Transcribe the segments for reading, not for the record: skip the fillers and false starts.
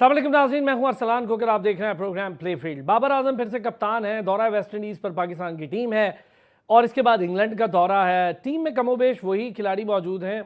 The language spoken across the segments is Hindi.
अस्सलाम वालेकुम नाज़रीन, मैं हूं अरसलान खोकर। आप देख रहे हैं programme play field. Babar Azam फिर से कप्तान है। दौरा वेस्ट इंडीज़ पर पाकिस्तान की टीम है और इसके बाद इंग्लैंड का दौरा है। टीम में कमोबेश वही खिलाड़ी मौजूद हैं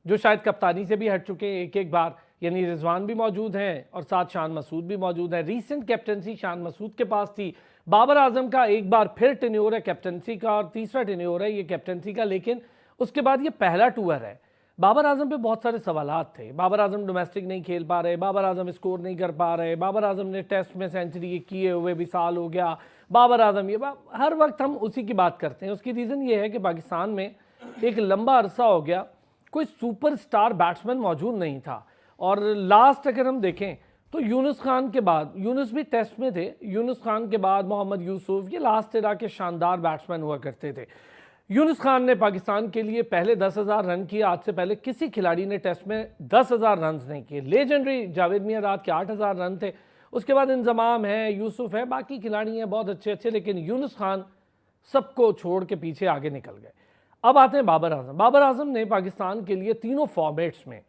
जो शायद कप्तानी से भी हट चुके हैं एक एक बार, यानी रिजवान भी मौजूद हैं और साथ शान मसूद भी मौजूद है। रीसेंट कैप्टनसी शान मसूद के पास थी। बाबर आजम का एक बार फिर टेन्योर है कैप्टनसी का और तीसरा टेन्योर है ये कैप्टनसी का, लेकिन उसके बाद ये पहला टूर है। बाबर आजम पे बहुत सारे सवालात थे। बाबर आजम डोमेस्टिक नहीं खेल पा रहे, बाबर आजम स्कोर नहीं कर पा रहे, बाबर आजम ने टेस्ट में सेंचुरी किए हुए भी साल हो गया, बाबर आजम हर वक्त हम उसी की बात करते हैं। उसकी रीज़न ये है कि पाकिस्तान में एक लंबा अरसा हो गया कोई सुपरस्टार बैट्समैन मौजूद नहीं था। और लास्ट अगर हम देखें तो यूनुस खान के बाद, यूनुस भी टेस्ट में थे, यूनुस खान के बाद मोहम्मद यूसुफ, ये लास्ट इरा के शानदार बैट्समैन हुआ करते थे। यूनुस खान ने पाकिस्तान के लिए पहले 10,000 रन किए। आज से पहले किसी खिलाड़ी ने टेस्ट में 10,000 रन नहीं किए। लेजेंडरी जावेद मियांदाद के 8,000 रन थे। उसके बाद इंजमाम है, यूसुफ है, बाकी खिलाड़ी हैं बहुत अच्छे अच्छे, लेकिन यूनुस खान सबको छोड़ के पीछे आगे निकल गए। अब आते हैं बाबर आजम। बाबर आजम ने पाकिस्तान के लिए तीनों फॉर्मेट्स में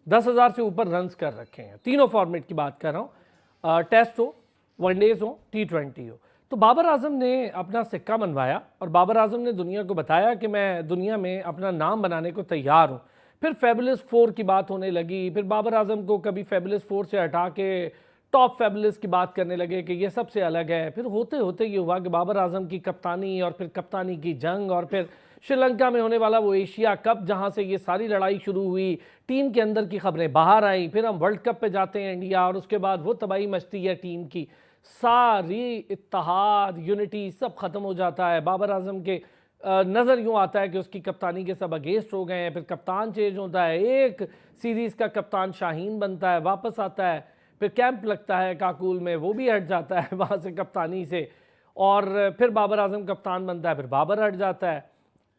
10,000 से ऊपर रन्स कर रखे हैं। तीनों फॉर्मेट की बात कर रहा हूँ, टेस्ट हो, वनडेज हो, T20 हो। तो बाबर आजम ने अपना सिक्का मनवाया और बाबर आजम ने दुनिया को बताया कि मैं दुनिया में अपना नाम बनाने को तैयार हूँ। फिर फेबुलस 4 की बात होने लगी। फिर बाबर आजम को कभी फेबुलस 4 से हटा के टॉप फेबुलस की बात करने लगे कि ये सबसे अलग है। फिर होते होते ये हुआ कि बाबर आजम की कप्तानी और फिर कप्तानी की जंग और फिर श्रीलंका में होने वाला वो एशिया कप, जहाँ से ये सारी लड़ाई शुरू हुई, टीम के अंदर की खबरें बाहर आई। फिर हम वर्ल्ड कप पे जाते हैं इंडिया और उसके बाद वो तबाही मचती है टीम की, सारी इत्तेहाद यूनिटी सब ख़त्म हो जाता है। बाबर आजम के नज़र यूँ आता है कि उसकी कप्तानी के सब अगेंस्ट हो गए हैं। फिर कप्तान चेंज होता है, एक सीरीज़ का कप्तान शाहीन बनता है, वापस आता है, फिर कैंप लगता है काकुल में, वो भी हट जाता है वहाँ से कप्तानी से, और फिर बाबर आजम कप्तान बनता है, फिर बाबर हट जाता है,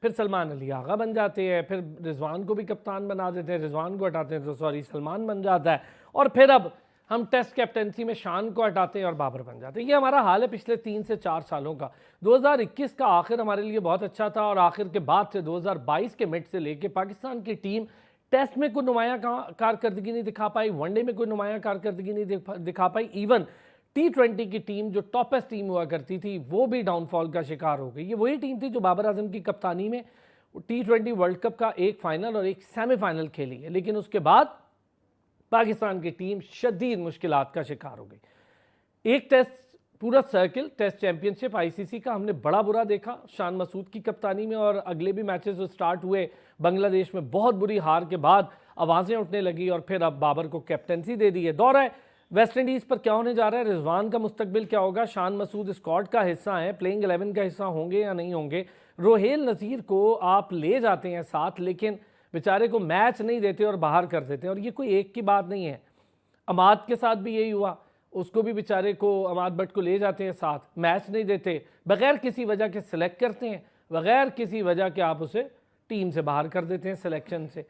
फिर सलमान अली आगा बन जाते हैं, फिर रिजवान को भी कप्तान बना देते हैं, रिजवान को हटाते हैं तो सलमान बन जाता है, और फिर अब हम टेस्ट कैप्टनसी में शान को हटाते हैं और बाबर बन जाते हैं। ये हमारा हाल है पिछले 3 से 4 सालों का। 2021 का आखिर हमारे लिए बहुत अच्छा था और आखिर के बाद से 2022 के मिड से लेके पाकिस्तान की टीम टेस्ट में कोई नुमायाँ कारकर्दगी नहीं दिखा पाई, वनडे में कोई नुमायाँ कारकर्दगी नहीं दिखा पाई। इवन T20 की टीम जो टॉपेस्ट टीम हुआ करती थी वो भी डाउनफॉल का शिकार हो गई। ये वही टीम थी जो बाबर आजम की कप्तानी में T20 वर्ल्ड कप का एक फाइनल और एक सेमीफाइनल खेली है, लेकिन उसके बाद पाकिस्तान की टीम शदीद मुश्किलात का शिकार हो गई। एक टेस्ट पूरा सर्किल टेस्ट चैंपियनशिप ICC का हमने बड़ा बुरा देखा शान मसूद की कप्तानी में, और अगले भी मैचेस जो स्टार्ट हुए बांग्लादेश में बहुत बुरी हार के बाद आवाज़ें उठने लगी और फिर अब बाबर को कैप्टनसी दे दी है। दौरा है वेस्ट इंडीज़ पर क्या होने जा रहा है, रिजवान का मुस्तकबिल क्या होगा, शान मसूद स्क्वाड का हिस्सा है, प्लेइंग 11 का हिस्सा होंगे या नहीं होंगे। रोहेल नज़ीर को आप ले जाते हैं साथ, लेकिन बेचारे को मैच नहीं देते और बाहर कर देते हैं। और ये कोई एक की बात नहीं है, अमाद के साथ भी यही हुआ, उसको भी बेचारे को, अमाद भट्ट को ले जाते हैं साथ, मैच नहीं देते, बगैर किसी वजह के सिलेक्ट करते हैं, बगैर किसी वजह के आप उसे टीम से बाहर कर देते हैं सिलेक्शन से।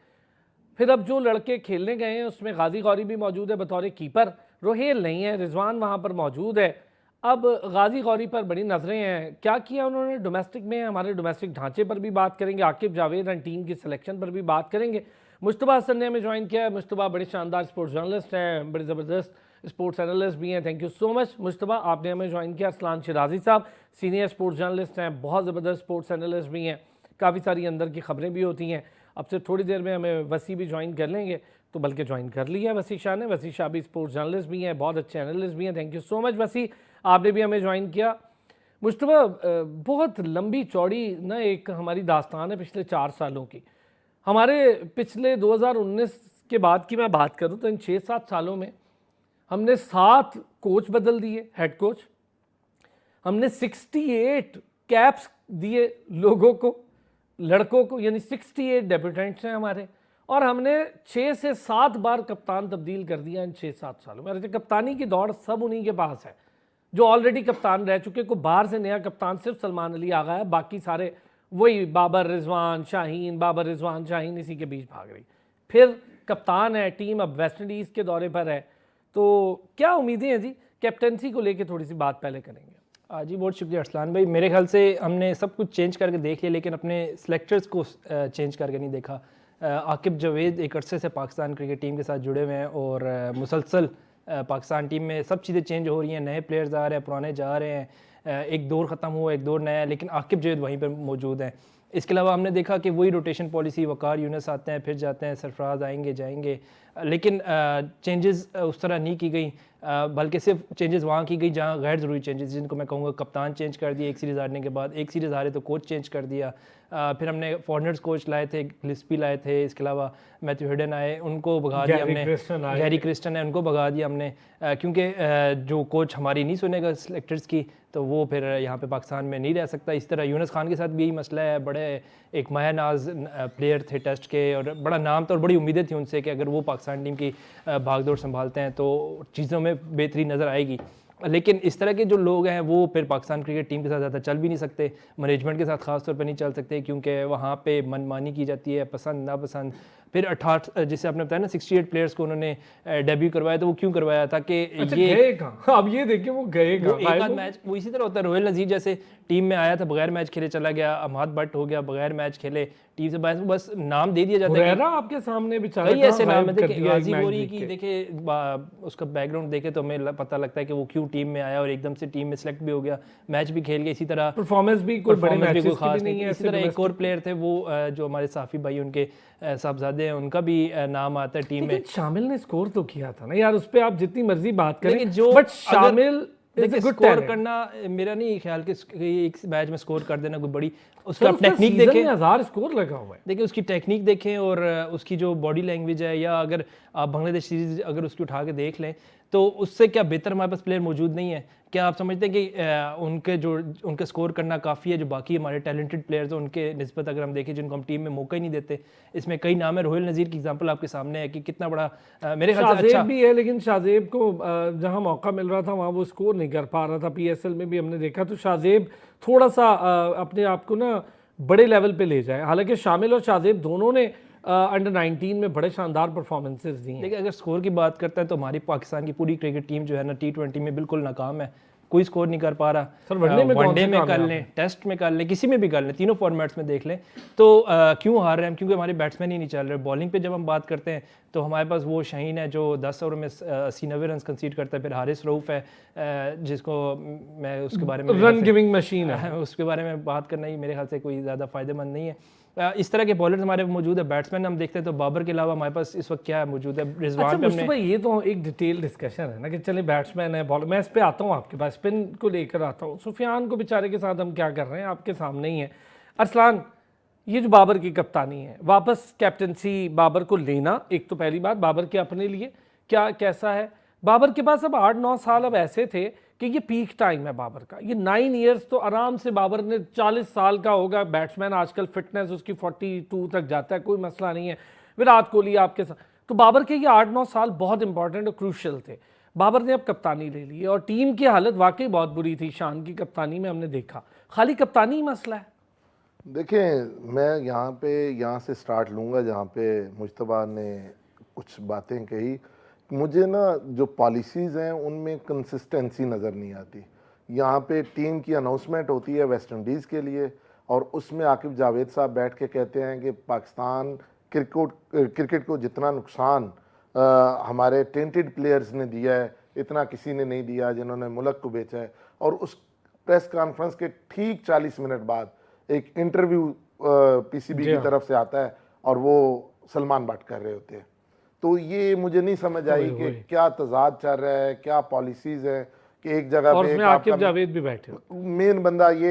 फिर अब जो लड़के खेलने गए हैं उसमें गाजी गौरी भी मौजूद है बतौर कीपर, रोहेल नहीं है, रिजवान वहाँ पर मौजूद है। अब गाजी गौरी पर बड़ी नज़रें हैं, क्या किया उन्होंने डोमेस्टिक में, हमारे डोमेस्टिक ढांचे पर भी बात करेंगे, आकिब जावेद एंड टीम की सिलेक्शन पर भी बात करेंगे। मुश्तबा हसन ने हमें ज्वाइन किया है। मुश्तबा बड़े शानदार स्पोर्ट्स जर्नलिस्ट हैं, बड़े ज़बरदस्त स्पोर्ट्स एनालिस्ट भी हैं। Thank you so much Mushtaba, आपने हमें ज्वाइन किया। अरसलान शिराजी साहब सीनियर स्पोर्ट्स जर्नलिस्ट हैं, बहुत ज़बरदस्त स्पोर्ट्स एनालिस्ट भी हैं, काफ़ी सारी अंदर की खबरें भी होती हैं। अब से थोड़ी देर में हमें वसी भी ज्वाइन कर लेंगे, तो बल्कि ज्वाइन कर लिया वसी शाह ने। वसी शाह भी स्पोर्ट्स जर्नलिस्ट भी हैं, बहुत अच्छे एनालिस्ट भी हैं। थैंक यू सो मच वसी, आपने भी हमें ज्वाइन किया। मुश्तबा, बहुत लंबी चौड़ी ना एक हमारी दास्तान है पिछले 4 सालों की। हमारे पिछले 2019 के बाद की मैं बात करूं तो इन 6-7 सालों में हमने 7 कोच बदल दिए, हेड कोच, हमने 68 कैप्स दिए लोगों को, लड़कों को, यानी 68 डेब्यूटेंट्स हैं हमारे, और हमने 6 से 7 बार कप्तान तब्दील कर दिया इन 6-7 सालों में। कप्तानी की दौड़ सब उन्हीं के पास है जो ऑलरेडी कप्तान रह चुके। को बाहर से नया कप्तान सिर्फ सलमान अली आगा है, बाकी सारे वही बाबर रिजवान शाहीन, बाबर रिजवान शाहीन, इसी के बीच भाग रही। फिर कप्तान है टीम, अब वेस्ट इंडीज़ के दौरे पर है, तो क्या उम्मीदें हैं जी? कैप्टनसी को लेके थोड़ी सी बात पहले करेंगे। जी बहुत शुक्रिया अरसलान भाई। मेरे ख्याल से हमने सब कुछ चेंज करके देख लिया, लेकिन अपने सिलेक्टर्स को चेंज करके नहीं देखा। आकिब जावेद एक अरसे से पाकिस्तान क्रिकेट टीम के साथ जुड़े हुए हैं और मुसलसल पाकिस्तान टीम में सब चीज़ें चेंज हो रही हैं, नए प्लेयर्स आ रहे हैं, पुराने जा रहे हैं, एक दौर ख़त्म हुआ, एक दौर नया है, लेकिन आकिब जावेद वहीं पर मौजूद हैं। इसके अलावा हमने देखा कि वही रोटेशन पॉलिसी, वकार यूनुस आते हैं फिर जाते हैं, सरफराज आएंगे जाएंगे, लेकिन चेंजेस उस तरह नहीं की गई, बल्कि सिर्फ चेंजेस वहाँ की गई जहाँ गैर ज़रूरी चेंजेस, जिनको मैं कहूँगा कप्तान चेंज कर दिया एक सीरीज़ हारने के बाद, एक सीरीज़ हारे तो कोच चेंज कर दिया, फिर हमने फॉरनर्स कोच लाए थे, गिल्स्पी लाए थे, इसके अलावा मैथ्यू हिडन आए, उनको भगा दिया हमने, गैरी क्रिस्टन है उनको भगा दिया हमने, क्योंकि जो कोच हमारी नहीं सुनेगा सिलेक्टर्स की तो वो फिर यहाँ पे पाकिस्तान में नहीं रह सकता। इस तरह यूनुस खान के साथ भी यही मसला है, बड़े एक माया नाज प्लेयर थे टेस्ट के और बड़ा नाम था और बड़ी उम्मीदें थी उनसे कि अगर वो पाकिस्तान टीम की भागदौड़ संभालते हैं तो चीज़ों में बेहतरी नज़र आएगी, लेकिन इस तरह के जो लोग हैं वो फिर पाकिस्तान क्रिकेट टीम के साथ ज़्यादा चल भी नहीं सकते, मैनेजमेंट के साथ ख़ास तौर पर नहीं चल सकते, क्योंकि वहाँ पे मनमानी की जाती है, पसंद नापसंद। फिर 68 जैसे आपने बताया ना 68 प्लेयर्स को उन्होंने डेब्यू करवाया, तो वो क्यों करवाया था कि अच्छा, ये गए कहाँ? अब ये देखिए वो गए वो कहाँ? एक आध मैच वो इसी तरह होता है। रोहिल नज़ीर जैसे टीम में आया था, बगैर मैच खेले चला गया, अहमद भट्ट हो गया बगैर मैच खेले टीम से, बस नाम दे दिया जाता है। हुरैरा आपके सामने बेचारा कई ऐसे नाम है, देखिए गाजी मैच बोरी देख की के। देखिए उसका बैकग्राउंड देखे तो हमें पता लगता है कि वो क्यों टीम में आया और एकदम से टीम में सेलेक्ट भी हो गया, मैच भी खेल गया। इसी तरह परफॉर्मेंस भी कोई बड़े परफॉर्मेंस भी मैचेस कोई की खास भी नहीं है। इसी तरह एक और प्लेयर थे वो जो हमारे साफी भाई उनके साहबजादे हैं, उनका भी नाम आता है टीम में। लेकिन शामिल ने स्कोर तो किया था ना यार, उस पे आप जितनी मर्जी बात करें, लेकिन जो बट शामिल देखिए स्कोर करना मेरा नहीं ख्याल कि एक मैच में स्कोर कर देना कोई बड़ी, उसका उसका टेक्निक सीजन देखें, में 1000 स्कोर लगा हुआ है। देखिए उसकी टेक्निक देखें और उसकी जो बॉडी लैंग्वेज है, या अगर आप बांग्लादेश सीरीज अगर उसकी उठा के देख लें तो उससे क्या बेहतर हमारे पास प्लेयर मौजूद नहीं है? क्या आप समझते हैं कि उनके स्कोर करना काफ़ी है, जो बाकी हमारे टैलेंटेड प्लेयर्स हैं उनके निस्बत अगर हम देखें, जिनको हम टीम में मौका ही नहीं देते? इसमें कई नाम है, रोहिल नज़ीर की एग्जांपल आपके सामने है कि कितना बड़ा मेरे ख्याल से अच्छा भी है, लेकिन शाहजेब को जहां मौका मिल रहा था वहां वो स्कोर नहीं कर पा रहा था। पीएसएल में भी हमने देखा, तो शाहजेब थोड़ा सा अपने आप को ना बड़े लेवल पे ले जाए। हालांकि शामिल और शाहजेब दोनों ने अंडर 19 में बड़े शानदार परफॉर्मेंसेस दी हैं। देखिए अगर स्कोर की बात करते हैं तो हमारी पाकिस्तान की पूरी क्रिकेट टीम जो है ना T20 में बिल्कुल नाकाम है, कोई स्कोर नहीं कर पा रहा। सर वनडे में कर लें, टेस्ट में कर लें, किसी में भी कर लें, तीनों फॉर्मेट्स में देख लें तो क्यों हार रहे हैं हम? क्योंकि हमारे बैट्समैन ही नहीं चल रहे। बॉलिंग पे जब हम बात करते हैं तो हमारे पास वो शाहीन है जो 10 ओवर में 80-90 रन कंसीड करता है, फिर हारिस रऊफ है जिसको मैं उसके बारे में रन गिविंग मशीन है, उसके बारे में बात करना ही मेरे ख्याल से कोई ज़्यादा फायदेमंद नहीं है। इस तरह के बॉलर्स हमारे मौजूद है। बैट्समैन हम देखते हैं तो बाबर के अलावा हमारे पास इस वक्त क्या मौजूद है? रिजवान पे हमने भाई ये तो एक डिटेल डिस्कशन है ना कि चले बैट्समैन है, बॉलर, मैं इस पे आता हूँ आपके पास, स्पिन को लेकर आता हूँ। सुफियान को बेचारे के साथ हम क्या कर रहे हैं आपके सामने ही है। अरसलान, ये जो बाबर की कप्तानी है, वापस कैप्टनसी बाबर को लेना, एक तो पहली बात बाबर के अपने लिए क्या कैसा है? बाबर के पास अब 8-9 साल अब ऐसे थे कि ये पीक टाइम है बाबर का। ये 9 इयर्स तो आराम से बाबर ने 40 साल का होगा बैट्समैन, आजकल फिटनेस उसकी 42 तक जाता है, कोई मसला नहीं है। विराट कोहली आपके साथ, तो बाबर के ये 8-9 साल बहुत इंपॉर्टेंट और क्रूशियल थे। बाबर ने अब कप्तानी ले ली और टीम की हालत वाकई बहुत बुरी थी शान की कप्तानी में, हमने देखा। खाली कप्तानी ही मसला है? देखें, मैं यहाँ से स्टार्ट लूँगा जहाँ पे मुश्तबा ने कुछ बातें कही। मुझे ना जो पॉलिसीज़ हैं उनमें कंसिस्टेंसी नज़र नहीं आती। यहाँ पे टीम की अनाउंसमेंट होती है वेस्ट इंडीज़ के लिए और उसमें आकिब जावेद साहब बैठ के कहते हैं कि पाकिस्तान क्रिकेट को जितना नुकसान हमारे टेंटेड प्लेयर्स ने दिया है इतना किसी ने नहीं दिया जिन्होंने मुल्क को बेचा है। और उस प्रेस कॉन्फ्रेंस के ठीक 40 मिनट बाद एक इंटरव्यू पीसीबी की तरफ से आता है और वो सलमान भट्ट कर रहे होते हैं। तो ये मुझे नहीं समझ आई कि क्या तजाद चल रहा है, क्या पॉलिसीज है कि एक जगह और पे उसमें आकिब जावेद भी बैठे, मेन बंदा ये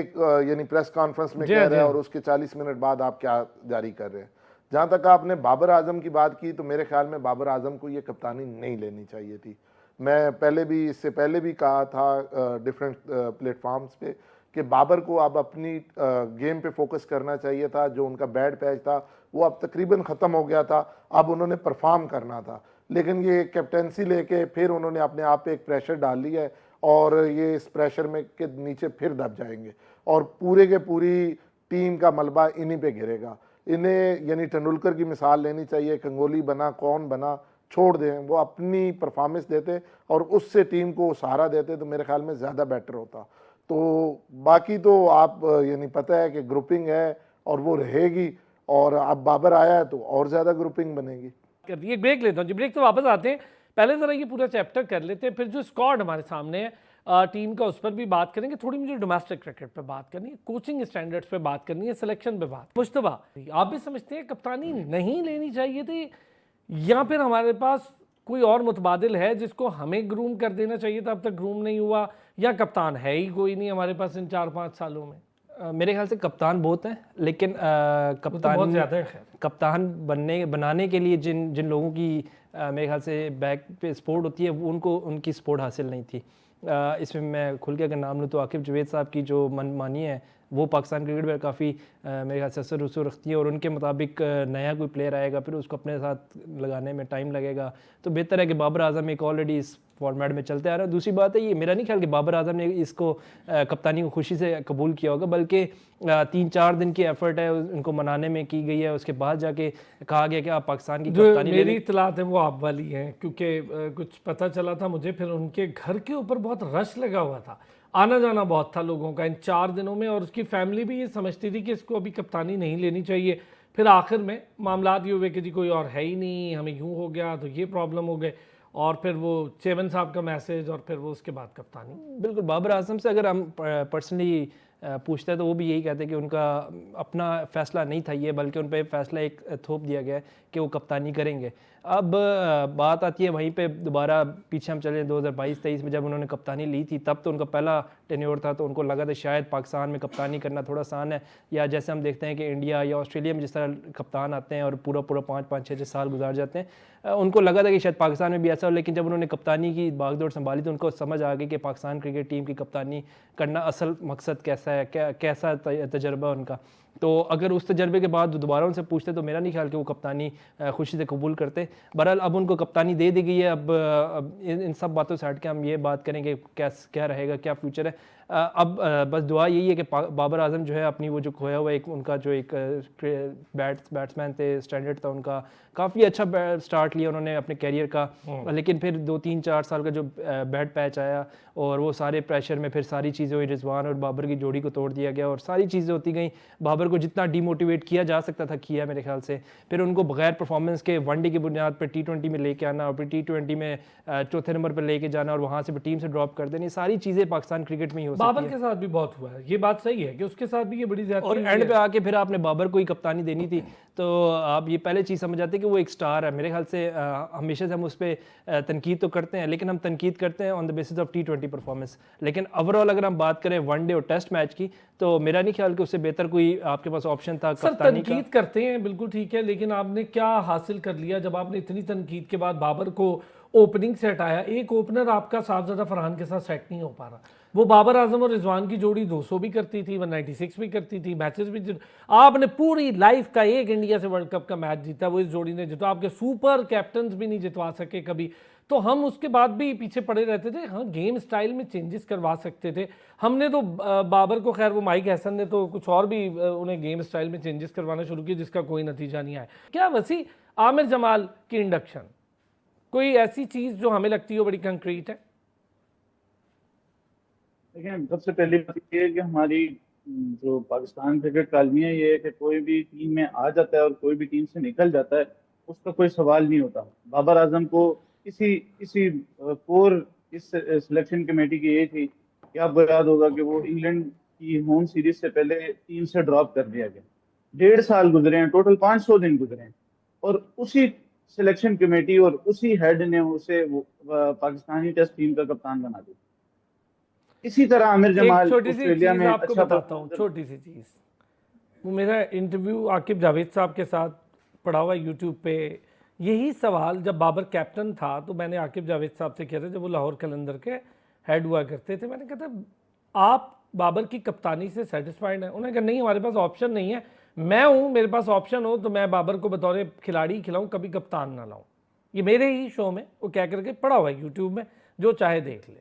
यानी प्रेस कॉन्फ्रेंस में कह रहा है और उसके 40 मिनट बाद आप क्या जारी कर रहे हैं। जहाँ तक आपने बाबर आजम की बात की तो मेरे ख्याल में बाबर आजम को ये कप्तानी नहीं लेनी चाहिए थी। मैं इससे पहले भी कहा था डिफरेंट प्लेटफॉर्म्स पे कि बाबर को अब अपनी गेम पे फोकस करना चाहिए था। जो उनका बैड पैच था वो अब तकरीबन ख़त्म हो गया था, अब उन्होंने परफॉर्म करना था। लेकिन ये कैप्टेंसी लेके फिर उन्होंने अपने आप पे एक प्रेशर डाल लिया है और ये इस प्रेशर में के नीचे फिर दब जाएंगे और पूरे के पूरी टीम का मलबा इन्हीं पे गिरेगा। इन्हें यानी तेंदुलकर की मिसाल लेनी चाहिए, गंगोली बना कौन बना छोड़ दें, वो अपनी परफॉर्मेंस देते और उससे टीम को सहारा देते तो मेरे ख्याल में ज़्यादा बेटर होता। तो बाकी तो आप यानी पता है कि ग्रुपिंग है और वो रहेगी और अब बाबर आया है तो और ज़्यादा ग्रुपिंग बनेगी। ये ब्रेक लेता हूँ जी, ब्रेक तो वापस आते हैं। पहले ज़रा ये पूरा चैप्टर कर लेते हैं, फिर जो स्क्वाड हमारे सामने है टीम का उस पर भी बात करेंगे। थोड़ी मुझे डोमेस्टिक क्रिकेट पे बात करनी है, कोचिंग स्टैंडर्ड्स पे बात करनी है, सिलेक्शन पे बात। मुश्तबा, आप भी समझते हैं कप्तानी नहीं लेनी चाहिए थी, या फिर हमारे पास कोई और मुतबादिल है जिसको हमें ग्रूम कर देना चाहिए था, अब तक ग्रूम नहीं हुआ, या कप्तान है ही कोई नहीं हमारे पास इन 4-5 सालों में? मेरे ख्याल से कप्तान बहुत हैं, लेकिन तो बहुत ज़्यादा है। खैर, कप्तान बनाने के लिए जिन जिन लोगों की मेरे ख्याल से बैक पे सपोर्ट होती है, वो उनको उनकी सपोर्ट हासिल नहीं थी। इसमें मैं खुल के अगर नाम लूँ तो आकिब जावेद साहब की जो मनमानी है वो पाकिस्तान क्रिकेट में काफ़ी मेरे ख्याल से असर रसूख रखती है, और उनके मुताबिक नया कोई प्लेयर आएगा फिर उसको अपने साथ लगाने में टाइम लगेगा। तो बेहतर है कि बाबर आजम एक ऑलरेडी इस फॉर्मेट में चलते आ रहा है। दूसरी बात है, ये मेरा नहीं ख्याल कि बाबर आजम ने इसको कप्तानी को खुशी से कबूल किया होगा, बल्कि 3-4 दिन की एफर्ट है उनको मनाने में की गई है। उसके बाद जाके कहा गया कि आप पाकिस्तान की कप्तानी मेरी इत्तलात है वो आप वाली हैं, क्योंकि कुछ पता चला था मुझे, फिर उनके घर के ऊपर बहुत रश लगा हुआ था, आना जाना बहुत था लोगों का इन 4 दिनों में, और उसकी फैमिली भी ये समझती थी कि इसको अभी कप्तानी नहीं लेनी चाहिए। फिर आखिर में मामलात ये हुए कि जी कोई और है ही नहीं, हमें यूं हो गया, तो ये प्रॉब्लम हो गए, और फिर वो चेवन साहब का मैसेज, और फिर वो उसके बाद कप्तानी। बिल्कुल, बाबर आजम से अगर हम पर्सनली पूछते हैं तो वो भी यही कहते हैं कि उनका अपना फैसला नहीं था ये, बल्कि उन पर फैसला एक थोप दिया गया है कि वो कप्तानी करेंगे। अब बात आती है वहीं पे दोबारा पीछे हम चले 2022-23 में जब उन्होंने कप्तानी ली थी, तब तो उनका पहला टेन्योर था, तो उनको लगा था शायद पाकिस्तान में कप्तानी करना थोड़ा आसान है, या जैसे हम देखते हैं कि इंडिया या ऑस्ट्रेलिया में जिस तरह कप्तान आते हैं और पूरा 5-5-6 साल गुजार जाते हैं, उनको लगा था कि शायद पाकिस्तान में भी ऐसा हो। लेकिन जब उन्होंने कप्तानी की भागदौड़ संभाली तो उनको समझ आ गई कि पाकिस्तान क्रिकेट टीम की कप्तानी करना असल मकसद कैसा है, कैसा तजर्बा उनका। तो अगर उस तजर्बे के बाद दोबारा उनसे पूछते तो मेरा नहीं ख्याल कि वो कप्तानी खुशी से कबूल करते। बहरहाल अब उनको कप्तानी दे दी गई है। अब इन सब बातों से हट के हम ये बात करेंगे क्या रहेगा, क्या फ्यूचर है। अब बस दुआ यही है कि बाबर आजम जो है अपनी वो जो खोया हुआ एक उनका जो एक बैट्समैन थे, स्टैंडर्ड था उनका, काफ़ी अच्छा स्टार्ट लिया उन्होंने अपने कैरियर का, लेकिन फिर 2-3-4 साल का जो बैड पैच आया और वो सारे प्रेशर में फिर सारी चीज़ें हुई, रिजवान और बाबर की जोड़ी को तोड़ दिया गया और सारी चीज़ें होती गई। बाबर को जितना डीमोटिवेट किया जा सकता था किया मेरे ख्याल से। फिर उनको बगैर परफॉर्मेंस के वनडे की बुनियाद पर T20 में लेके आना और फिर T20 में चौथे नंबर पर लेके जाना और वहाँ से फिर टीम से ड्रॉप कर देनी, सारी चीज़ें पाकिस्तान क्रिकेट में ही हो सकती बाबर के साथ भी बहुत हुआ है, ये बात सही है कि उसके साथ भी ये बड़ी ज्यादा, और एंड पे आके फिर आपने बाबर को ही कप्तानी देनी थी, तो आप ये पहले चीज़ समझ जाते हैं कि वो एक स्टार है। मेरे ख्याल से हमेशा से हम उस पर तनकीद तो करते हैं, लेकिन हम तनकीद करते हैं on the basis of T20 performance. लेकिन ओवरऑल अगर हम बात करें वनडे और टेस्ट मैच की, तो मेरा नहीं ख्याल कि उससे बेहतर कोई आपके पास ऑप्शन था कप्तानी का। तनकीद करते हैं बिल्कुल ठीक है, लेकिन आपने क्या हासिल कर लिया जब आपने इतनी तनकीद के बाद बाबर को ओपनिंग से हटाया? एक ओपनर आपका साहबजादा फरहान के साथ सेट नहीं हो पा रहा। वो बाबर आजम और रिजवान की जोड़ी 200 भी करती थी, 196 भी करती थी, मैचेस भी आपने पूरी लाइफ का एक इंडिया से वर्ल्ड कप का मैच जीता, वो इस जोड़ी ने जीता। आपके सुपर कैप्टन भी नहीं जितवा सके कभी, तो हम उसके बाद भी पीछे पड़े रहते थे। हाँ, गेम स्टाइल में चेंजेस करवा सकते थे हमने, तो बाबर को, खैर वो माइक हसन ने तो कुछ और भी उन्हें गेम स्टाइल में चेंजेस करवाना शुरू किया जिसका कोई नतीजा नहीं आया। क्या वसी आमिर जमाल की इंडक्शन कोई ऐसी चीज जो हमें लगती हो बड़ी कंक्रीट है? देखिए, सबसे पहली बात ये है कि हमारी जो पाकिस्तान क्रिकेट का अलमिया ये है कि कोई भी टीम में आ जाता है और कोई भी टीम से निकल जाता है, उसका कोई सवाल नहीं होता। बाबर आजम को किसी कोर इस सिलेक्शन कमेटी की ये थी कि आपको याद होगा कि वो इंग्लैंड की होम सीरीज से पहले टीम से ड्रॉप कर दिया गया। 1.5 साल गुजरे हैं, टोटल 500 दिन गुजरे हैं, और उसी सिलेक्शन कमेटी और उसी हेड ने उसे पाकिस्तानी टेस्ट टीम का कप्तान बना दिया। इसी तरह आमिर जमाल ऑस्ट्रेलिया में आपको बताता हूँ, छोटी सी चीज। वो मेरा इंटरव्यू आकिब जावेद साहब के साथ पड़ा हुआ यूट्यूब पे। यही सवाल जब बाबर कैप्टन था तो मैंने आकिब जावेद साहब से किया था, जब वो लाहौर कलंदर के हेड हुआ करते थे। मैंने कहा था आप बाबर की कप्तानी से सेटिस्फाइड हैं? उन्होंने कहा नहीं, हमारे पास ऑप्शन नहीं है। मैं हूँ, मेरे पास ऑप्शन हो तो मैं बाबर को बतौर खिलाड़ी खिलाऊँ, कभी कप्तान ना लाऊँ। ये मेरे ही शो में वो कह करके पड़ा हुआ है यूट्यूब में, जो चाहे देख ले।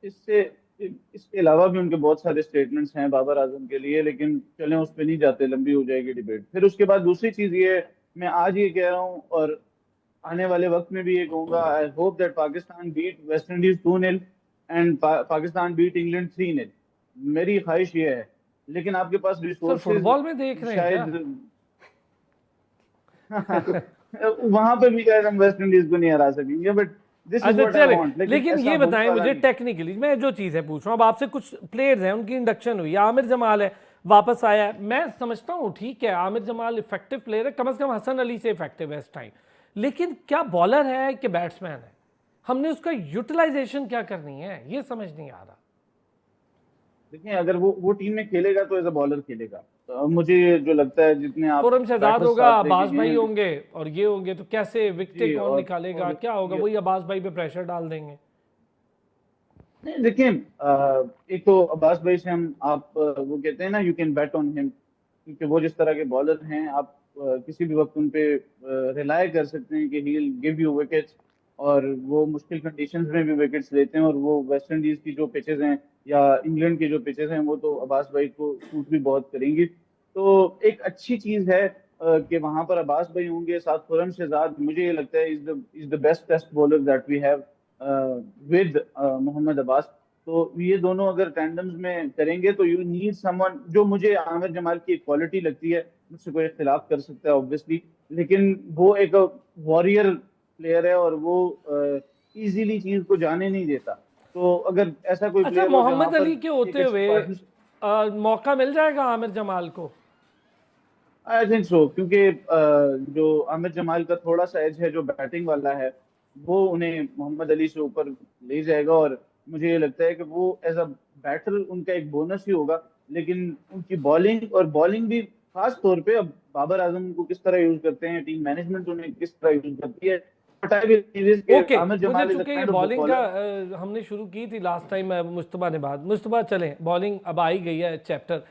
इसके अलावा भी उनके बहुत सारे स्टेटमेंट्स हैं बाबर आजम के लिए, लेकिन चलें उस पर नहीं जाते, लंबी हो जाएगी डिबेट। फिर उसके बाद दूसरी चीज ये है, मैं आज ये कह रहा हूँ और आने वाले वक्त में भी ये कहूँगा, I hope that Pakistan beat West Indies 2-0 and Pakistan beat England 3-0। मेरी ख्वाहिश ये है, लेकिन आपके पास रिसोर्सेज फुटबॉल में देख रहे हैं शायद वहां पे भी शायद हम वेस्ट इंडीज को नहीं हरा सकेंगे, बट दिस इज अच्छा व्हाट आई चले, वांट। लेकिन ये बताएं मुझे टेक्निकली, मैं जो चीज़ें पूछ रहा हूँ, अब आपसे कुछ प्लेयर्स हैं उनकी इंडक्शन हुई, आमिर जमाल है वापस आया है, मैं समझता हूँ ठीक है आमिर जमाल इफेक्टिव प्लेयर है, कम से कम हसन अली से इफेक्टिव है इस टाइम, लेकिन क्या बॉलर है कि बैट्समैन है? हमने उसका यूटिलाइजेशन क्या करनी है, ये समझ नहीं आ रहा। देखिए, अगर वो टीम में खेलेगा तो एज अ बॉलर खेलेगा। तो अब मुझे जो लगता है, जितने आप खुरम शहजाद बैटर्स होगा, साथ लेके अब्बास गए भाई हैं, होंगे और ये होंगे, तो कैसे विकेटें जी, कौन निकालेगा, क्या होगा? वही अब्बास भाई पे प्रेशर डाल देंगे। नहीं देखिए, एक तो अब्बास भाई से वो कहते हैं ना, you can bat on him, क्योंकि वो जिस तरह के बॉलर हैं, आप किसी भी वक्त उन पे रिलाय कर सकते हैं कि he will give you wickets, और वो मुश्किल कंडीशंस में भी विकेट्स लेते हैं। और वो वेस्ट इंडीज की जो पिचेस हैं या इंग्लैंड की जो पिचेस हैं, वो तो अब्बास भाई को सूट भी बहुत करेंगी। तो एक अच्छी चीज है कि वहां पर अब्बास भाई होंगे, साथ खुरम शहजाद। मुझे ये लगता है is the best test bowler that we have with Mohammad Abbas. तो ये दोनों अगर टैंडम्स में करेंगे तो यू नीड समवन, जो मुझे आमिर जमाल की क्वालिटी लगती है, मुझसे कोई इख्तिलाफ कर सकता है ऑब्वियसली, लेकिन वो एक वॉरियर प्लेयर है और वो इजीली चीज को जाने नहीं देता। तो अगर ऐसा कोई अच्छा, प्लेयर हो जहां मोहम्मद पर अली के होते एक हुए पार्टनर, मौका मिल जाएगा आमिर जमाल को? आई थिंक सो, क्योंकि जो आमिर जमाल का थोड़ा सा एज है जो बैटिंग वाला है, वो उन्हें मोहम्मद अली से ऊपर ले जाएगा। और मुझे ये लगता है कि वो एज अ बैटर उनका एक बोनस ही होगा, लेकिन उनकी बॉलिंग भी खास तौर पे, अब बाबर आजम को किस तरह यूज करते हैं, टीम मैनेजमेंट उन्हें किस तरह यूज करती है, but I will say this कि ओके, आमिर मुझे जमाल इज अ चूंकि ये काइंड ऑफ बॉलिंग का बॉलर। हमने शुरू की थी लास्ट टाइम मुस्तफा ने बात, मुस्तफा चलें, बॉलिंग अब आई गई है चैप्टर,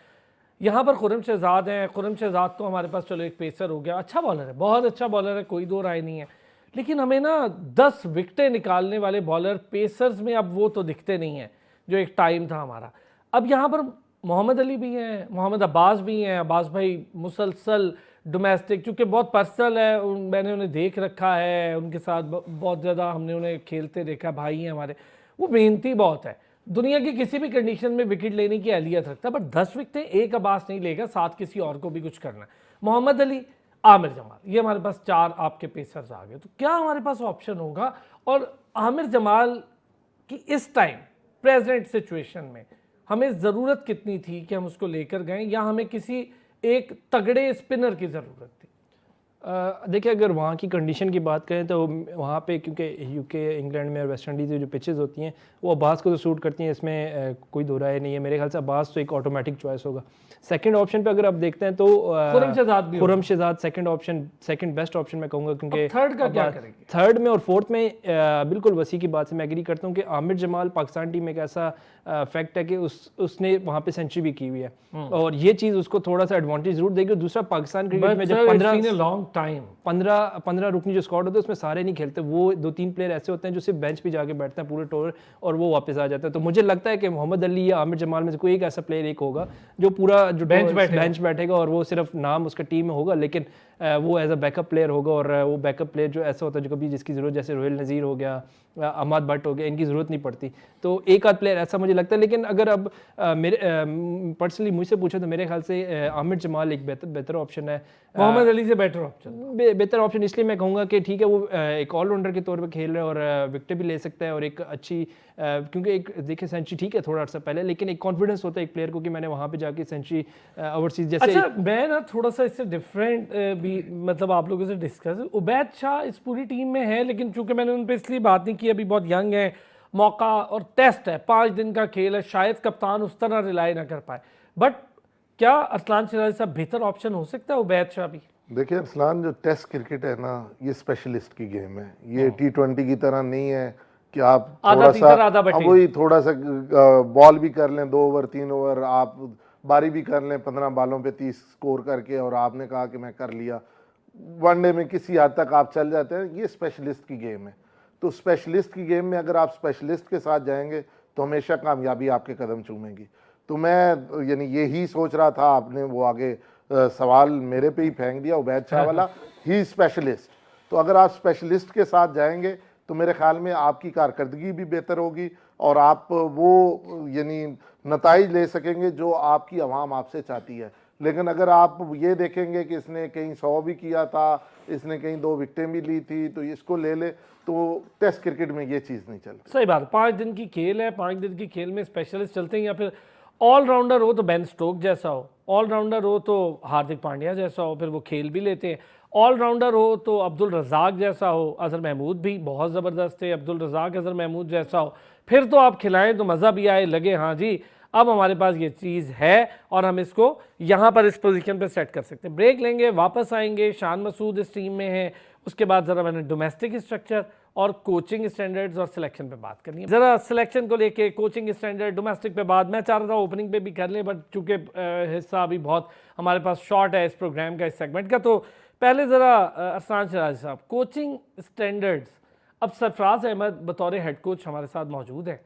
यहाँ पर खुरम शहजाद हैं। खुरम शहजाद तो हमारे पास चलो एक पेसर हो गया, अच्छा बॉलर है, बहुत अच्छा बॉलर है, कोई दो राय नहीं है, लेकिन हमें ना 10 विकेटें निकालने वाले बॉलर पेसर्स में अब वो तो दिखते नहीं हैं जो एक टाइम था हमारा। अब यहाँ पर मोहम्मद अली भी हैं, मोहम्मद अब्बास भी हैं, अब्बास भाई मुसलसल डोमेस्टिक, चूँकि बहुत पर्सनल है, मैंने उन्हें देख रखा है, उनके साथ बहुत ज़्यादा हमने उन्हें खेलते देखा, भाई हैं हमारे, वो मेहनती बहुत है, दुनिया की किसी भी कंडीशन में विकेट लेने की अहलियत रखता है, बट 10 विकेटें एक अब्बास नहीं लेगा, साथ किसी और को भी कुछ करना है। मोहम्मद अली, आमिर जमाल, ये हमारे पास 4 आपके पेसर्स आ गए, तो क्या हमारे पास ऑप्शन होगा? और आमिर जमाल की इस टाइम प्रेजेंट सिचुएशन में हमें ज़रूरत कितनी थी कि हम उसको लेकर गए, या हमें किसी एक तगड़े स्पिनर की ज़रूरत थी? देखिए, अगर वहाँ की कंडीशन की बात करें तो वहाँ पे, क्योंकि यूके, इंग्लैंड में और वेस्ट इंडीज़ में जो पिचेस होती हैं वो अब्बास को तो सूट करती हैं, इसमें कोई दो राय नहीं है। मेरे ख्याल से अब्बास तो एक ऑटोमेटिक चॉइस होगा। सेकंड ऑप्शन पे अगर आप देखते हैं तो Khurram Shahzad second option, second best option मैं कहूँगा, क्योंकि थर्ड का क्या करेंगे? थर्ड में और फोर्थ में बिल्कुल वसी की बात से मैं एग्री करता हूँ कि आमिर जमाल पाकिस्तान टीम में एक ऐसा फैक्ट है कि उसने वहाँ पे सेंचुरी भी की हुई है, और ये चीज़ उसको थोड़ा सा एडवांटेज जरूर देगी। दूसरा, पाकिस्तान क्रिकेट में जब 15 रुकनी जो स्क्वाड होता है उसमें सारे नहीं खेलते, वो 2-3 प्लेयर ऐसे होते हैं जो सिर्फ बेंच पे जाके बैठते हैं पूरे टूर और वो वापस आ जाता है। तो मुझे लगता है कि मोहम्मद अली या आमिर जमाल में से कोई एक ऐसा प्लेयर एक होगा जो पूरा जो बेंच बैठेगा और वो सिर्फ नाम उसका टीम में होगा, लेकिन वो एज अ बैकअप प्लेयर होगा। और वो बैकअप प्लेयर जो ऐसा होता है जो कभी जिसकी ज़रूरत, जैसे रोहिल नज़ीर हो गया, अहमद भट्ट हो गया, इनकी ज़रूरत नहीं पड़ती, तो एक आध प्लेयर ऐसा मुझे लगता है। लेकिन अगर अब मेरे पर्सनली मुझसे पूछे तो मेरे ख्याल से आमिर जमाल एक बेहतर ऑप्शन है, मोहम्मद अली से बेटर ऑप्शन। बेहतर ऑप्शन इसलिए मैं कहूँगा कि ठीक है, वो एक ऑलराउंडर के तौर पे खेल रहे हैं और विकेट भी ले सकता है, और एक अच्छी क्योंकि एक देखिए सेंचुरी ठीक है थोड़ा अर्सा पहले, लेकिन एक कॉन्फिडेंस होता है एक प्लेयर को कि मैंने वहाँ पे जाके सेंचुरी ओवरसीज जैसे। अच्छा, मैं ना थोड़ा सा इससे डिफरेंट भी मतलब आप लोगों से डिस्कस, उबैद शाह इस पूरी टीम में है, लेकिन चूंकि मैंने उन पर इसलिए बात नहीं की, अभी बहुत यंग है, मौका और टेस्ट है, 5 दिन का खेल है, शायद कप्तान उस तरह रिलाई ना कर पाए, बट क्या अरसलान सिराज साहब बेहतर ऑप्शन हो सकता है उबैद शाह भी? देखिए अरसलान, जो टेस्ट क्रिकेट है ना, ये स्पेशलिस्ट की गेम है, ये T20 की तरह नहीं है कि आप थोड़ा सा बॉल भी कर लें, 2 ओवर 3 ओवर, आप बारी भी कर लें 15 बालों पे 30 स्कोर करके, और आपने कहा कि मैं कर लिया, वनडे में किसी हद तक आप चल जाते हैं। ये स्पेशलिस्ट की गेम है, तो स्पेशलिस्ट की गेम में अगर आप स्पेशलिस्ट के साथ जाएंगे तो हमेशा कामयाबी आपके कदम चूमेगी। तो मैं यानी यही सोच रहा था, आपने वो आगे सवाल मेरे पे ही फेंक दिया उबैद शाह वाला, ही स्पेशलिस्ट। तो अगर आप स्पेशलिस्ट के साथ जाएंगे तो मेरे ख्याल में आपकी कारकर्दगी भी बेहतर होगी, और आप वो यानी नताइज ले सकेंगे जो आपकी आवाम आपसे चाहती है। लेकिन अगर आप ये देखेंगे कि इसने कहीं 100 भी किया था, इसने कहीं 2 विकेटें भी ली थी, तो इसको ले ले, तो टेस्ट क्रिकेट में ये चीज़ नहीं चलती। सही बात, 5 दिन की खेल है, 5 दिन की खेल में स्पेशलिस्ट चलते हैं, या फिर ऑलराउंडर हो तो बेन स्टोक जैसा हो, ऑलराउंडर हो तो हार्दिक पांड्या जैसा हो, फिर वो खेल भी लेते हैं। ऑलराउंडर हो तो अब्दुल रज़ाक जैसा हो, अज़हर महमूद भी बहुत ज़बरदस्त है, अब्दुल रज़ाक अज़हर महमूद जैसा हो, फिर तो आप खिलाएं तो मज़ा भी आए, लगे हाँ जी अब हमारे पास ये चीज़ है और हम इसको यहाँ पर इस पोजीशन पे सेट कर सकते हैं। ब्रेक लेंगे, वापस आएंगे। शान मसूद इस टीम में है, उसके बाद ज़रा मैंने डोमेस्टिक स्ट्रक्चर और कोचिंग स्टैंडर्ड्स और सिलेक्शन पे बात करनी है। ज़रा सिलेक्शन को लेके, कोचिंग स्टैंडर्ड, डोमेस्टिक पे बात मैं चाह रहा था ओपनिंग पे भी कर लें, बट चूँकि हिस्सा अभी बहुत हमारे पास शॉर्ट है इस प्रोग्राम का, इस सेगमेंट का, तो पहले ज़रा अरसान शराजी साहब, कोचिंग स्टैंडर्ड्स। अब सरफराज अहमद बतौर हेड कोच हमारे साथ मौजूद है,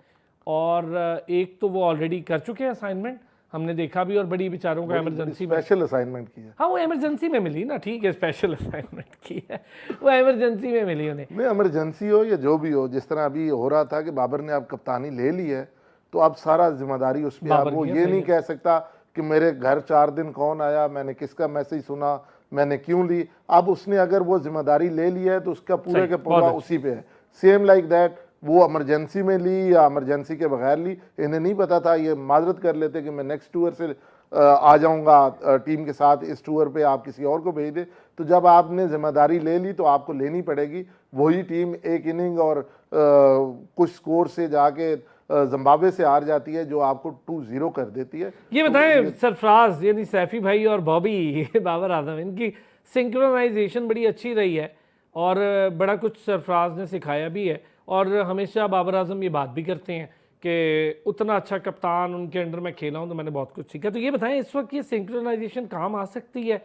और एक तो वो ऑलरेडी कर चुके हैं असाइनमेंट, हमने देखा भी, और बड़ी बेचारों को इमरजेंसी में, स्पेशल असाइनमेंट की है। हाँ वो इमरजेंसी में मिली ना, ठीक है स्पेशल असाइनमेंट की है, वो इमरजेंसी में मिली उन्हें। नहीं, इमरजेंसी हो या जो भी हो, जिस तरह अभी हो रहा था कि बाबर ने अब कप्तानी ले ली है, तो अब सारा जिम्मेदारी उस पर। अब वो ये नहीं कह सकता कि मेरे घर 4 दिन कौन आया, मैंने किसका मैसेज सुना, मैंने क्यों ली। अब उसने अगर वो जिम्मेदारी ले ली है तो उसका पूरे के पूरा उसी पे है। सेम लाइक दैट, वो इमरजेंसी में ली या इमरजेंसी के बगैर ली, इन्हें नहीं पता था, ये माजरत कर लेते कि मैं नेक्स्ट टूर से आ जाऊंगा टीम के साथ, इस टूर पे आप किसी और को भेज दे। तो जब आपने जिम्मेदारी ले ली तो आपको लेनी पड़ेगी। वही टीम एक इनिंग और कुछ स्कोर से जाके जिम्बाब्वे से हार जाती है, जो आपको 2-0 कर देती है। ये बताएं सरफराज यानी सैफी भाई और बॉबी बाबर आजम, इनकी सिंक्रोनाइजेशन बड़ी अच्छी रही है और बड़ा कुछ सरफराज ने सिखाया भी है, और हमेशा बाबर आजम ये बात भी करते हैं कि उतना अच्छा कप्तान उनके अंडर में खेला हूँ तो मैंने बहुत कुछ सीखा। तो ये बताएं इस वक्त ये सिंक्रोनाइजेशन काम आ सकती है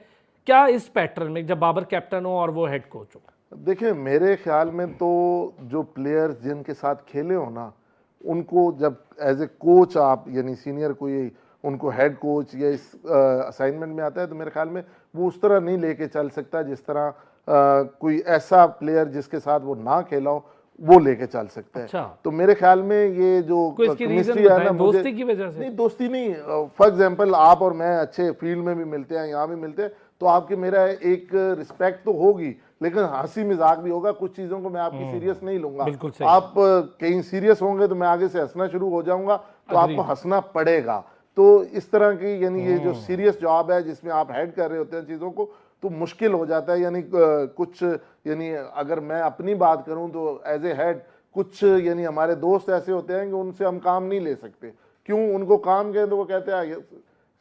क्या इस पैटर्न में, जब बाबर कैप्टन हो और वो हेड कोच हो? देखिए, मेरे ख्याल में तो जो प्लेयर्स जिनके साथ खेले हो ना, उनको जब एज ए कोच आप यानी सीनियर कोई उनको हेड कोच या इस असाइनमेंट में आता है, तो मेरे ख्याल में वो उस तरह नहीं लेके चल सकता जिस तरह कोई ऐसा प्लेयर जिसके साथ वो ना खेला हो वो लेके चल सकता है। अच्छा। तो मेरे ख्याल में ये जो केमिस्ट्री है ना, दोस्ती की वजह से? नहीं, दोस्ती नहीं। फॉर एग्जांपल आप और मैं अच्छे फील्ड में भी मिलते हैं, यहाँ भी मिलते हैं, तो आपके मेरा एक रिस्पेक्ट तो होगी, लेकिन हंसी मजाक भी होगा। कुछ चीज़ों को मैं आपकी सीरियस नहीं लूंगा। आप कहीं सीरियस होंगे तो मैं आगे से हंसना शुरू हो जाऊंगा, तो आपको हंसना पड़ेगा। तो इस तरह की यानी ये जो सीरियस जॉब है जिसमें आप हेड कर रहे होते हैं चीज़ों को, तो मुश्किल हो जाता है। यानी कुछ यानी अगर मैं अपनी बात करूं तो एज ए हेड कुछ यानी हमारे दोस्त ऐसे होते हैं कि उनसे हम काम नहीं ले सकते। क्यों? उनको काम कहें तो वो कहते हैं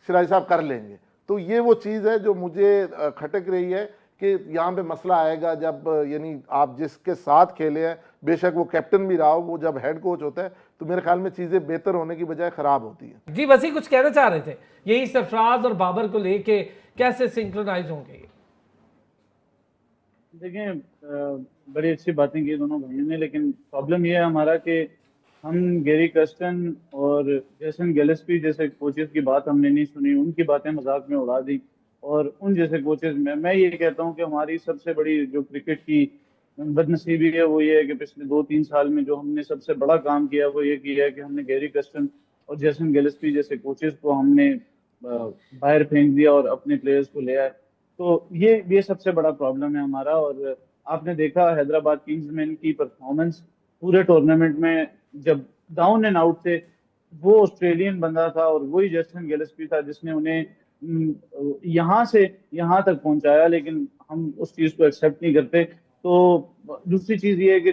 शराजी साहब कर लेंगे। तो ये वो चीज़ है जो मुझे खटक रही है कि यहाँ पे मसला आएगा जब यानी आप जिसके साथ खेले हैं, बेशक वो कैप्टन भी रहा हो, वो जब हेड कोच होता है तो मेरे ख्याल में चीज़ें बेहतर होने की बजाय ख़राब होती है। जी वसी कुछ कहना चाह रहे थे, यही सरफराज और बाबर को लेके कैसे सिंक्रोनाइज होंगे? देखें, बड़ी अच्छी बातें की दोनों भाइयों ने, लेकिन प्रॉब्लम ये है हमारा कि हम गैरी कर्स्टन और जेसन गिलेस्पी जैसे कोचेस की बात हमने नहीं सुनी, उनकी बातें मजाक में उड़ा दी। और उन जैसे कोचेस में मैं ये कहता हूँ कि हमारी सबसे बड़ी जो क्रिकेट की बदनसीबी है वो ये है कि पिछले 2-3 साल में जो हमने सबसे बड़ा काम किया वो ये किया है कि हमने गैरी कर्स्टन और जेसन गिलेस्पी जैसे कोचेस को हमने बाहर फेंक दिया और अपने प्लेयर्स को ले आए। तो ये सबसे बड़ा प्रॉब्लम है हमारा। और आपने देखा हैदराबाद किंग्स में इनकी परफॉर्मेंस पूरे टूर्नामेंट में, जब डाउन एंड आउट थे, वो ऑस्ट्रेलियन बंदा था और वही जेसन गिलेस्पी था जिसने उन्हें यहाँ से यहाँ तक पहुंचाया, लेकिन हम उस चीज को एक्सेप्ट नहीं करते। तो दूसरी चीज ये है कि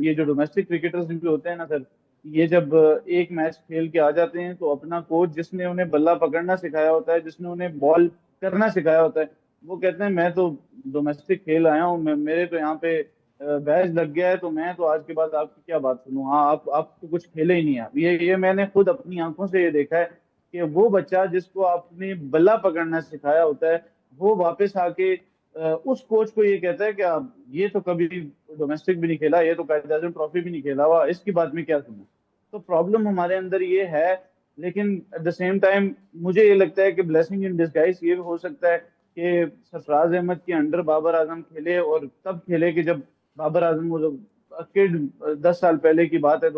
ये जो डोमेस्टिक क्रिकेटर्स भी होते हैं ना सर, ये जब एक मैच खेल के आ जाते हैं तो अपना कोच जिसने उन्हें बल्ला पकड़ना सिखाया होता है, जिसने उन्हें बॉल करना सिखाया होता है, वो कहते हैं मैं तो डोमेस्टिक खेल आया हूँ, मेरे तो यहाँ पे बैच लग गया है, तो मैं तो आज के बाद आपकी क्या बात सुनूं। हाँ, आप तो कुछ खेले ही नहीं। आप ये मैंने खुद अपनी आंखों से ये देखा है कि वो बच्चा जिसको आपने बल्ला पकड़ना सिखाया होता है, वो वापस आके उस कोच को ये कहता है कि आप ये तो कभी डोमेस्टिक भी नहीं खेला, ये तो कायदे आज़म ट्रॉफी भी नहीं खेला हुआ, इसकी बात में क्या सुना। तो प्रॉब्लम हमारे अंदर ये है। लेकिन एट द सेम टाइम मुझे ये लगता है कि ब्लेसिंग इन डिस्गाइज ये भी हो सकता है कि सरफराज अहमद के अंडर बाबर आजम खेले, और तब खेले कि जब बाबर आजम वो किड 10 साल पहले की बात है,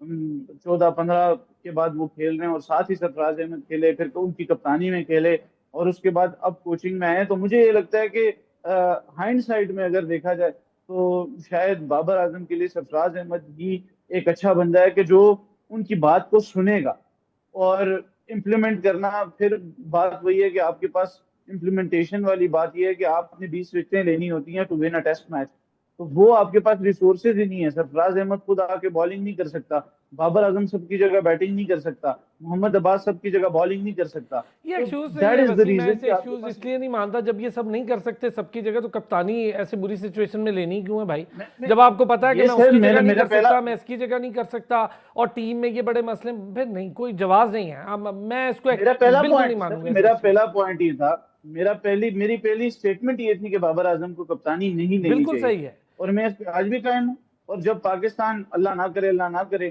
14-15 के बाद वो खेल रहे हैं, और साथ ही सरफराज अहमद खेले, फिर उनकी कप्तानी में खेले, और उसके बाद अब कोचिंग में आए। तो मुझे ये लगता है कि हाइंडसाइड में अगर देखा जाए तो शायद बाबर आजम के लिए सरफराज अहमद ही एक अच्छा बंदा है कि जो उनकी बात को सुनेगा और इम्प्लीमेंट करना। फिर बात वही है कि आपके पास इम्प्लीमेंटेशन वाली बात यह है कि आपने 20 विकेटें लेनी होती हैं to win a test match, तो वो आपके पास रिसोर्सेज ही नहीं है। सरफराज अहमद खुद आके बॉलिंग नहीं कर सकता, बाबर आजम सबकी जगह बैटिंग नहीं कर सकता, मोहम्मद अब्बास सबकी जगह बॉलिंग नहीं कर सकता। ये एक्सक्यूज दैट इज द मैं रीजन इसे एक्सक्यूज इसलिए नहीं मानता, जब ये सब नहीं कर सकते सबकी जगह, तो कप्तानी ऐसी बुरी सिचुएशन में लेनी क्यों है भाई? जब आपको पता है कि ये मैं सर उसकी जगह नहीं मेरा कर पहला सकता, मैं इसकी जगह नहीं कर सकता, और टीम में ये बड़े मसले, फिर नहीं कोई जवाब नहीं है। मैं इसको मेरा पहला बिल्कुल नहीं पॉइंट मानूंगा। मेरा पहला पॉइंट ये था, मेरी पहली स्टेटमेंट ये थी कि बाबर आजम को कप्तानी नहीं लेनी बिल्कुल चाहिए, सही है। और मैं इस पे आज भी कायम हूँ। और जब पाकिस्तान अल्लाह ना करे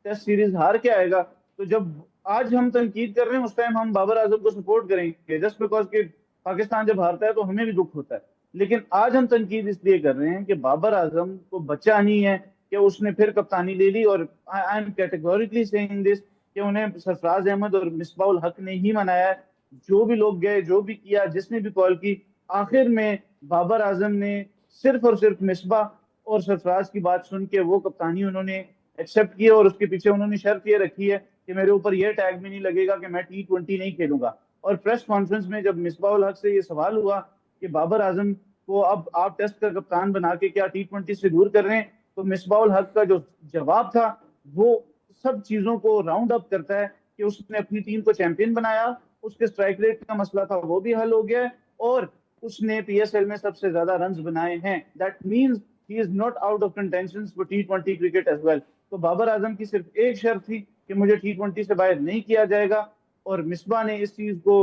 टेस्ट सीरीज हार के आएगा, तो जब आज हम तनकीद कर रहे हैं उस टाइम हम बाबर आजम को सपोर्ट करेंगे, जस्ट बिकॉज कि पाकिस्तान जब हारता है तो हमें भी दुख होता है। लेकिन आज हम तनकीद इसलिए कर रहे हैं कि बाबर आजम को बचा नहीं है कि उसने फिर कप्तानी ले ली, और I am categorically saying this कि उन्हें सरफराज अहमद और मिसबाउल हक ने ही मनाया है। जो भी लोग गए, जो भी किया, जिसने भी कॉल की, आखिर में बाबर आजम ने सिर्फ और सिर्फ मिसबा और सरफराज की बात सुन के वो कप्तानी उन्होंने एक्सेप्ट की, और उसके पीछे उन्होंने शर्त ये रखी है कि मेरे ऊपर ये टैग भी नहीं लगेगा कि मैं T20 नहीं खेलूंगा। और प्रेस कॉन्फ्रेंस में जब मिसबाउल हक से ये सवाल हुआ कि बाबर आजम को अब आप टेस्ट का कप्तान बना के क्या T20 से दूर कर रहे हैं, तो मिसबाउल हक का जो जवाब था वो सब चीजों को राउंड अप करता है कि उसने अपनी टीम को चैंपियन बनाया, उसके स्ट्राइक रेट का मसला था वो भी हल हो गया है, और उसने PSL में सबसे ज्यादा रन बनाए हैं। That means he is not out of contention for T20 cricket as well. तो बाबर आजम की सिर्फ एक शर्त थी कि मुझे T20 से बाहर नहीं किया जाएगा, और मिसबा ने इस चीज को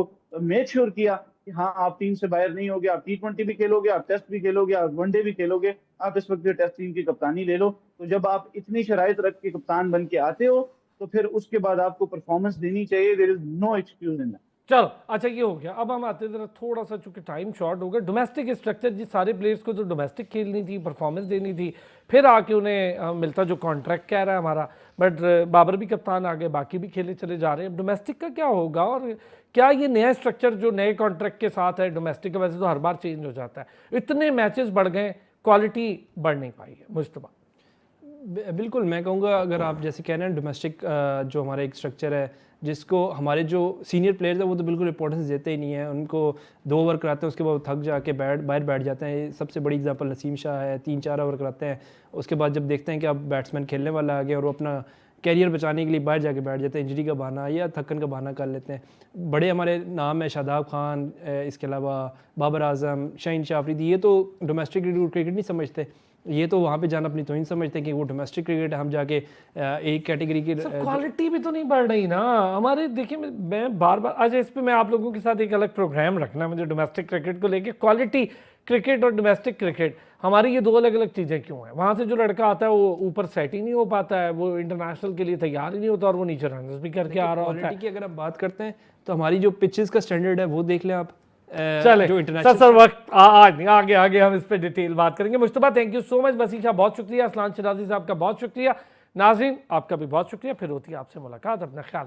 मेक श्योर किया कि हाँ आप टीम से बाहर नहीं होगे, आप T20 भी खेलोगे, आप टेस्ट भी खेलोगे, आप वनडे भी खेलोगे, आप इस वक्त टेस्ट टीम की कप्तानी ले लो। तो जब आप इतनी शराइत रख के कप्तान बन के आते हो तो फिर उसके बाद आपको परफॉर्मेंस देनी चाहिए। There is no excuse in that. चलो अच्छा ये हो गया। अब हम आते जरा थोड़ा सा, चूंकि टाइम शॉर्ट हो गया, डोमेस्टिक स्ट्रक्चर, जी सारे प्लेयर्स को तो डोमेस्टिक खेलनी थी, परफॉर्मेंस देनी थी, फिर आके उन्हें मिलता जो कॉन्ट्रैक्ट कह रहा है हमारा, बट बाबर भी कप्तान आ गए, बाकी भी खेले चले जा रहे हैं। डोमेस्टिक का क्या होगा, और क्या ये नया स्ट्रक्चर जो नए कॉन्ट्रैक्ट के साथ है डोमेस्टिक का, वैसे तो हर बार चेंज हो जाता है, इतने मैचेस बढ़ गए, क्वालिटी बढ़ नहीं पाई है। मुश्तबा बिल्कुल, मैं कहूँगा अगर आप जैसे कह रहे हैं डोमेस्टिक जो हमारा एक स्ट्रक्चर है, जिसको हमारे जो सीनियर प्लेयर्स हैं वो तो बिल्कुल इंपॉर्टेंस देते ही नहीं है, उनको 2 ओवर कराते हैं उसके बाद थक जाके बाहर बैठ जाते हैं। सबसे बड़ी एग्जांपल नसीम शाह है, 3-4 ओवर कराते हैं, उसके बाद जब देखते हैं कि अब बैट्समैन खेलने वाला आ गया और वो अपना कैरियर बचाने के लिए बाहर जाके बैठ जाते हैं, इंजरी का बहाना या थकन का बहाना कर लेते हैं। बड़े हमारे नाम है शादाब खान, इसके अलावा बाबर आजम, शाहीन शाह अफरीदी, ये तो डोमेस्टिक क्रिकेट नहीं समझते, ये तो वहाँ पे जाना अपनी तौहीन समझते हैं कि वो डोमेस्टिक क्रिकेट है, हम जाके एक कैटेगरी की क्वालिटी भी तो नहीं बढ़ रही ना हमारे। देखिए मैं बार बार आज इस पे मैं आप लोगों के साथ एक अलग प्रोग्राम रखना है मुझे, डोमेस्टिक क्रिकेट को लेके। क्वालिटी क्रिकेट और डोमेस्टिक क्रिकेट हमारी ये 2 अलग अलग चीज़ें क्यों हैं? वहाँ से जो लड़का आता है वो ऊपर सेट ही नहीं हो पाता है, वो इंटरनेशनल के लिए तैयार ही नहीं होता, और वो नीचे रन भी करके आ रहा होता है। क्वालिटी की अगर आप बात करते हैं तो हमारी जो पिचेस का स्टैंडर्ड है वो देख लें आप। चले सर वक्त आज नहीं, आगे हम इस पे डिटेल बात करेंगे। Mushtaba thank you so much, Wasisha बहुत शुक्रिया, असलान शराजी साहब का बहुत शुक्रिया, नाज़रीन आपका भी बहुत शुक्रिया। फिर होती है आपसे मुलाकात, अपना ख्याल